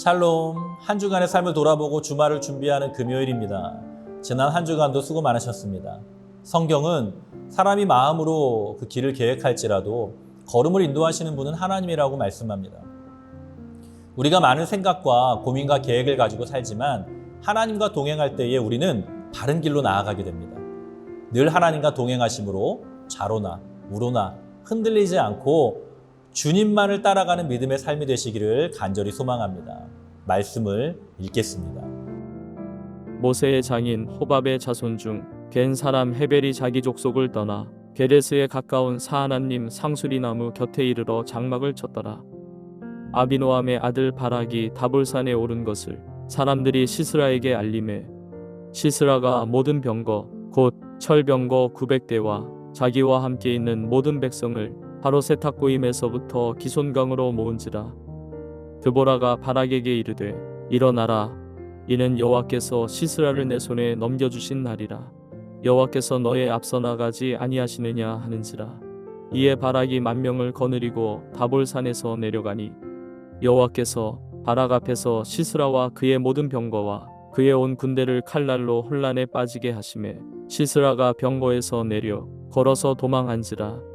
샬롬, 한 주간의 삶을 돌아보고 주말을 준비하는 금요일입니다. 지난 한 주간도 수고 많으셨습니다. 성경은 사람이 마음으로 그 길을 계획할지라도 걸음을 인도하시는 분은 하나님이라고 말씀합니다. 우리가 많은 생각과 고민과 계획을 가지고 살지만 하나님과 동행할 때에 우리는 바른 길로 나아가게 됩니다. 늘 하나님과 동행하심으로 좌로나 우로나 흔들리지 않고 주님만을 따라가는 믿음의 삶이 되시기를 간절히 소망합니다. 말씀을 읽겠습니다. 모세의 장인 호밥의 자손 중 겐 사람 헤벨이 자기 족속을 떠나 게레스에 가까운 사하나님 상수리나무 곁에 이르러 장막을 쳤더라. 아비노함의 아들 바락이 다볼산에 오른 것을 사람들이 시스라에게 알림해 시스라가 모든 병거 곧 철병거 900대와 자기와 함께 있는 모든 백성을 하롯의 탁고임에서부터 기손강으로 모은지라. 드보라가 바락에게 이르되 일어나라. 이는 여호와께서 시스라를 내 손에 넘겨주신 날이라. 여호와께서 너의 앞서 나가지 아니하시느냐 하는지라. 이에 바락이 만명을 거느리고 다볼산에서 내려가니 여호와께서 바락 앞에서 시스라와 그의 모든 병거와 그의 온 군대를 칼날로 혼란에 빠지게 하시매 시스라가 병거에서 내려 걸어서 도망한지라.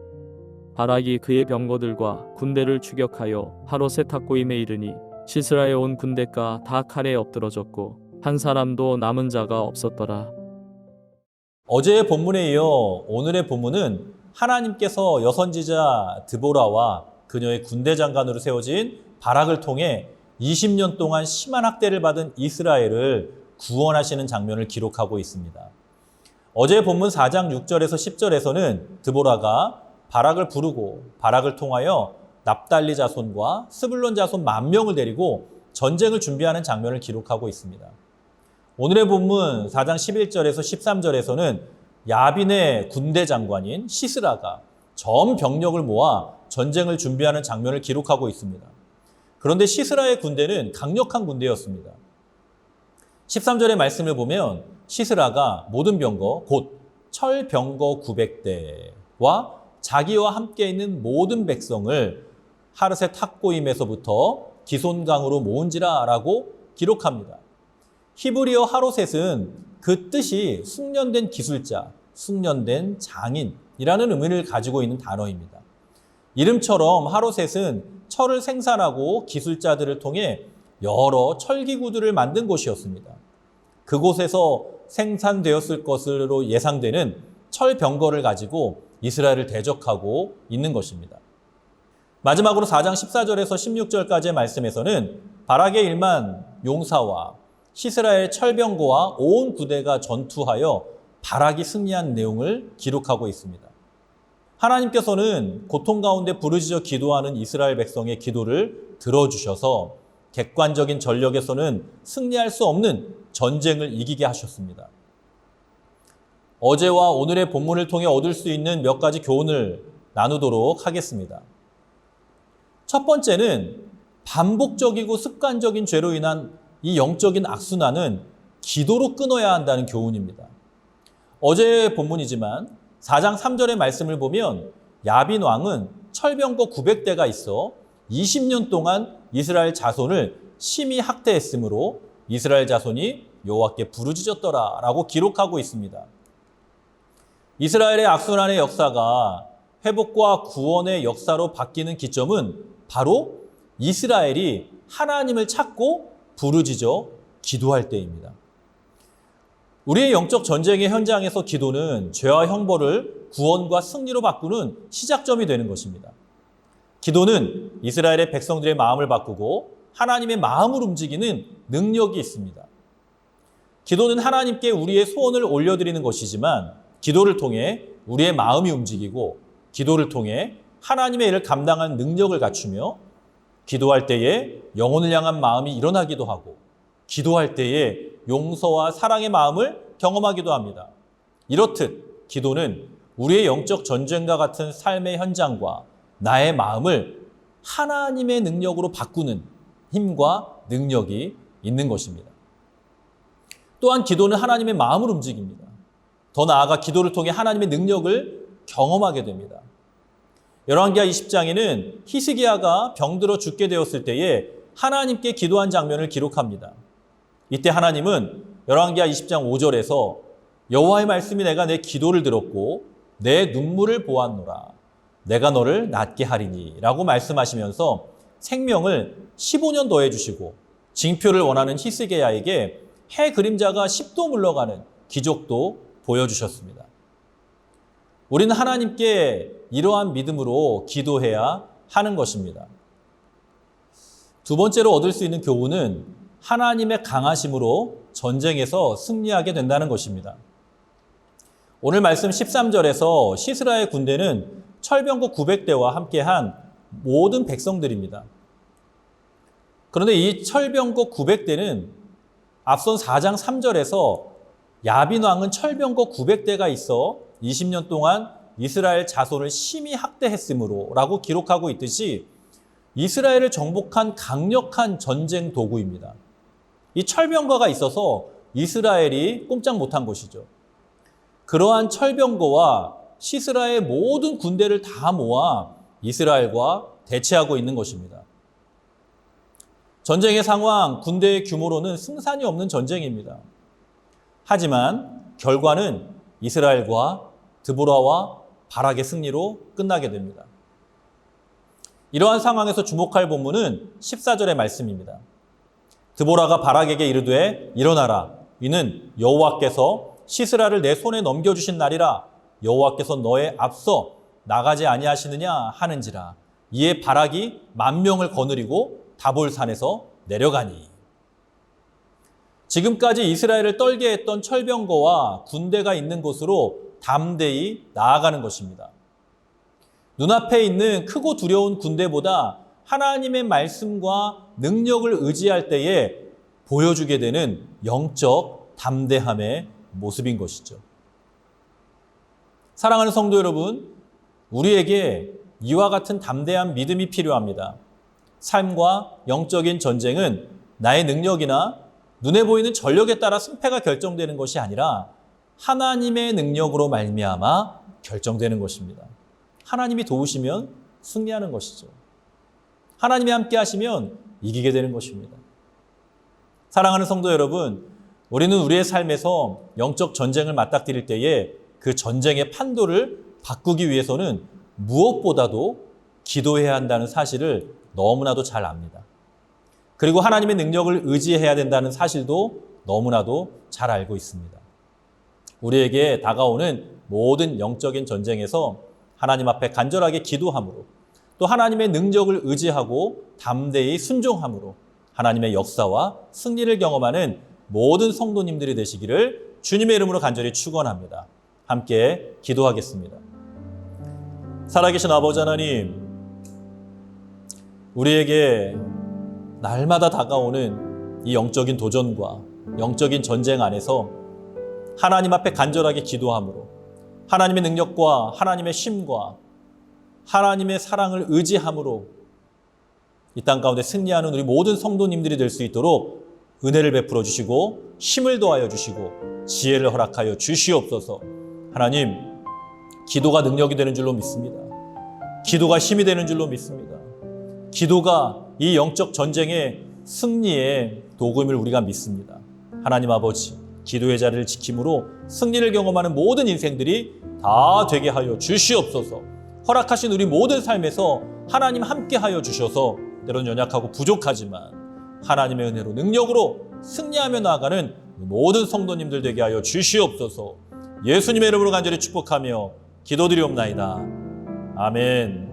바락이 그의 병거들과 군대를 추격하여 하롯의 탁고임에 이르니 시스라의 온 군대가 다 칼에 엎드러졌고 한 사람도 남은 자가 없었더라. 어제의 본문에 이어 오늘의 본문은 하나님께서 여선지자 드보라와 그녀의 군대 장관으로 세워진 바락을 통해 20년 동안 심한 학대를 받은 이스라엘을 구원하시는 장면을 기록하고 있습니다. 어제의 본문 4장 6절에서 10절에서는 드보라가 바락을 부르고 바락을 통하여 납달리 자손과 스불론 자손 10,000명을 데리고 전쟁을 준비하는 장면을 기록하고 있습니다. 오늘의 본문 4장 11절에서 13절에서는 야빈의 군대 장관인 시스라가 전 병력을 모아 전쟁을 준비하는 장면을 기록하고 있습니다. 그런데 시스라의 군대는 강력한 군대였습니다. 13절의 말씀을 보면 시스라가 모든 병거 곧 철병거 900대와 자기와 함께 있는 모든 백성을 하롯의 탁고임에서부터 기손강으로 모은지라 라고 기록합니다. 히브리어 하롯셋은 그 뜻이 숙련된 기술자, 숙련된 장인이라는 의미를 가지고 있는 단어입니다. 이름처럼 하롯셋은 철을 생산하고 기술자들을 통해 여러 철기구들을 만든 곳이었습니다. 그곳에서 생산되었을 것으로 예상되는 철병거를 가지고 이스라엘을 대적하고 있는 것입니다. 마지막으로 4장 14절에서 16절까지의 말씀에서는 바락의 1만 용사와 시스라의 철병거와 온 부대가 전투하여 바락이 승리한 내용을 기록하고 있습니다. 하나님께서는 고통 가운데 부르짖어 기도하는 이스라엘 백성의 기도를 들어주셔서 객관적인 전력에서는 승리할 수 없는 전쟁을 이기게 하셨습니다. 어제와 오늘의 본문을 통해 얻을 수 있는 몇 가지 교훈을 나누도록 하겠습니다. 첫 번째는 반복적이고 습관적인 죄로 인한 이 영적인 악순환은 기도로 끊어야 한다는 교훈입니다. 어제의 본문이지만 4장 3절의 말씀을 보면 야빈 왕은 철병거 900대가 있어 20년 동안 이스라엘 자손을 심히 학대했으므로 이스라엘 자손이 여호와께 부르짖었더라 라고 기록하고 있습니다. 이스라엘의 악순환의 역사가 회복과 구원의 역사로 바뀌는 기점은 바로 이스라엘이 하나님을 찾고 부르짖어 기도할 때입니다. 우리의 영적 전쟁의 현장에서 기도는 죄와 형벌을 구원과 승리로 바꾸는 시작점이 되는 것입니다. 기도는 이스라엘의 백성들의 마음을 바꾸고 하나님의 마음을 움직이는 능력이 있습니다. 기도는 하나님께 우리의 소원을 올려드리는 것이지만 기도를 통해 우리의 마음이 움직이고 기도를 통해 하나님의 일을 감당하는 능력을 갖추며 기도할 때에 영혼을 향한 마음이 일어나기도 하고 기도할 때에 용서와 사랑의 마음을 경험하기도 합니다. 이렇듯 기도는 우리의 영적 전쟁과 같은 삶의 현장과 나의 마음을 하나님의 능력으로 바꾸는 힘과 능력이 있는 것입니다. 또한 기도는 하나님의 마음을 움직입니다. 더 나아가 기도를 통해 하나님의 능력을 경험하게 됩니다. 열왕기하 20장에는 히스기야가 병들어 죽게 되었을 때에 하나님께 기도한 장면을 기록합니다. 이때 하나님은 열왕기하 20장 5절에서 여호와의 말씀이 내가 내 기도를 들었고 내 눈물을 보았노라. 내가 너를 낫게 하리니 라고 말씀하시면서 생명을 15년 더해주시고 징표를 원하는 히스기야에게 해 그림자가 10도 물러가는 기적도 보여주셨습니다. 우리는 하나님께 이러한 믿음으로 기도해야 하는 것입니다. 두 번째로 얻을 수 있는 교훈은 하나님의 강하심으로 전쟁에서 승리하게 된다는 것입니다. 오늘 말씀 13절에서 시스라의 군대는 철병거 900대와 함께한 모든 백성들입니다. 그런데 이 철병거 900대는 앞선 4장 3절에서 야빈 왕은 철병거 900대가 있어 20년 동안 이스라엘 자손을 심히 학대했으므로 라고 기록하고 있듯이 이스라엘을 정복한 강력한 전쟁 도구입니다. 이 철병거가 있어서 이스라엘이 꼼짝 못한 것이죠. 그러한 철병거와 시스라의 모든 군대를 다 모아 이스라엘과 대치하고 있는 것입니다. 전쟁의 상황, 군대의 규모로는 승산이 없는 전쟁입니다. 하지만 결과는 이스라엘과 드보라와 바락의 승리로 끝나게 됩니다. 이러한 상황에서 주목할 본문은 14절의 말씀입니다. 드보라가 바락에게 이르되 일어나라. 이는 여호와께서 시스라를 내 손에 넘겨주신 날이라. 여호와께서 너의 앞서 나가지 아니하시느냐 하는지라. 이에 바락이 10,000명을 거느리고 다볼산에서 내려가니. 지금까지 이스라엘을 떨게 했던 철병거와 군대가 있는 곳으로 담대히 나아가는 것입니다. 눈앞에 있는 크고 두려운 군대보다 하나님의 말씀과 능력을 의지할 때에 보여주게 되는 영적 담대함의 모습인 것이죠. 사랑하는 성도 여러분, 우리에게 이와 같은 담대한 믿음이 필요합니다. 삶과 영적인 전쟁은 나의 능력이나 눈에 보이는 전력에 따라 승패가 결정되는 것이 아니라 하나님의 능력으로 말미암아 결정되는 것입니다. 하나님이 도우시면 승리하는 것이죠. 하나님이 함께 하시면 이기게 되는 것입니다. 사랑하는 성도 여러분, 우리는 우리의 삶에서 영적 전쟁을 맞닥뜨릴 때에 그 전쟁의 판도를 바꾸기 위해서는 무엇보다도 기도해야 한다는 사실을 너무나도 잘 압니다. 그리고 하나님의 능력을 의지해야 된다는 사실도 너무나도 잘 알고 있습니다. 우리에게 다가오는 모든 영적인 전쟁에서 하나님 앞에 간절하게 기도함으로 또 하나님의 능력을 의지하고 담대히 순종함으로 하나님의 역사와 승리를 경험하는 모든 성도님들이 되시기를 주님의 이름으로 간절히 축원합니다. 함께 기도하겠습니다. 살아계신 아버지 하나님, 우리에게 날마다 다가오는 이 영적인 도전과 영적인 전쟁 안에서 하나님 앞에 간절하게 기도함으로 하나님의 능력과 하나님의 힘과 하나님의 사랑을 의지함으로 이 땅 가운데 승리하는 우리 모든 성도님들이 될 수 있도록 은혜를 베풀어 주시고 힘을 더하여 주시고 지혜를 허락하여 주시옵소서. 하나님, 기도가 능력이 되는 줄로 믿습니다. 기도가 힘이 되는 줄로 믿습니다. 기도가 이 영적 전쟁의 승리의 도구임을 우리가 믿습니다. 하나님 아버지, 기도의 자리를 지킴으로 승리를 경험하는 모든 인생들이 다 되게 하여 주시옵소서. 허락하신 우리 모든 삶에서 하나님 함께 하여 주셔서 때론 연약하고 부족하지만 하나님의 은혜로 능력으로 승리하며 나아가는 모든 성도님들 되게 하여 주시옵소서. 예수님의 이름으로 간절히 축복하며 기도드리옵나이다. 아멘.